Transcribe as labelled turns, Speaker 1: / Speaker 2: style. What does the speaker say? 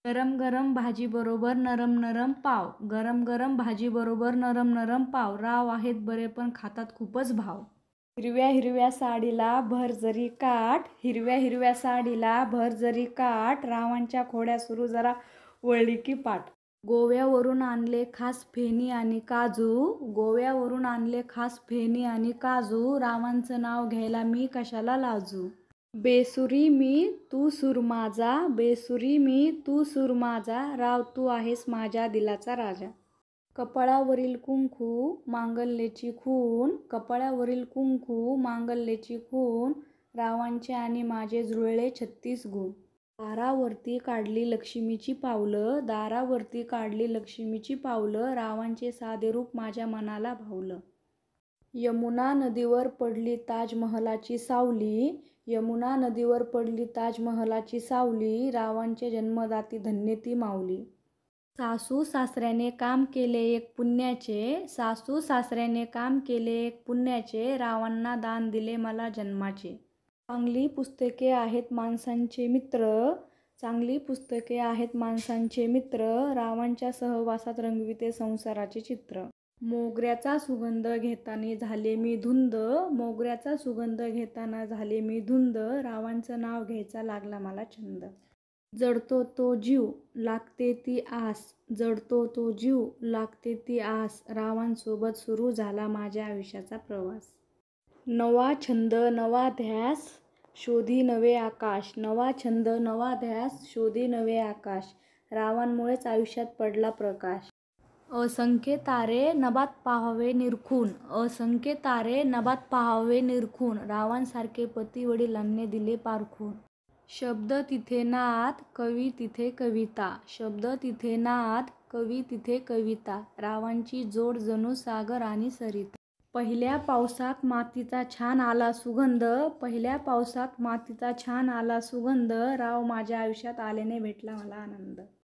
Speaker 1: गरम गरम भाजी बरोबर नरम नरम पाव. गरम गरम भाजी बरोबर नरम नरम पाव. राव आहेत बरे पण खातात खूपच भाव. हिरव्या हिरव्या साडीला भर जरी काठ. हिरव्या हिरव्या साडीला भर जरी काठ. रावांच्या खोड्या सुरू जरा वळली की पाठ. गोव्यावरून आणले खास फेणी आणि काजू. गोव्यावरून आणले खास फेणी आणि काजू. रावांचं नाव घ्यायला मी कशाला लाजू. बेसुरी मी तू सूर माझा. बेसुरी मी तू सूर माझा. राव तू आहेस माझ्या दिलाचा राजा. कपाळावरील कुंकू मांगल्याची खून. कपाळावरील कुंकू मांगल्याची खून. रावांचे आणि माझे जुळले 36 गुण. दारावरती काढली लक्ष्मीची पावलं. दारावरती काढली लक्ष्मीची पावलं. रावांचे साधे रूप माझ्या मनाला भावलं. यमुना नदीवर पडली ताजमहलाची सावली. यमुना नदीवर पडली ताजमहलाची सावली. रावांचे जन्मदाती धन्य ती माऊली. सासू सासऱ्याने काम केले एक पुण्याचे. सासू सासऱ्याने काम केले एक पुण्याचे. रावांना दान दिले मला जन्माचे. चांगली पुस्तके आहेत माणसांचे मित्र. चांगली पुस्तके आहेत माणसांचे मित्र. रावांच्या सहवासात रंगविते संसाराचे चित्र. मोगऱ्याचा सुगंध घेताना झाले मी धुंद. मोगऱ्याचा सुगंध घेताना झाले मी धुंद. रावांचं नाव घ्यायचा लागला मला छंद. जडतो तो जीव लागते ती आस. जडतो तो जीव लागते ती आस. रावांसोबत सुरू झाला माझ्या आयुष्याचा प्रवास. नवा छंद नवा ध्यास शोधी नवे आकाश. नवा छंद नवा ध्यास शोधी नवे आकाश. रावांमुळेच आयुष्यात पडला प्रकाश. असंख्य तारे नभात पाहावे निरखून. असंख्य तारे नभात पाहावे निरखून. रावांसारखे पती वडिलांनी दिले पारखून. शब्द तिथे नाद कवी तिथे कविता. शब्द तिथे नाद कवी तिथे कविता. रावांची जोड जणू सागर आणि सरिता. पहिल्या पावसात मातीचा छान आला सुगंध. पहिल्या पावसात मातीचा छान आला सुगंध. राव माझ्या आयुष्यात आल्याने भेटला मला आनंद.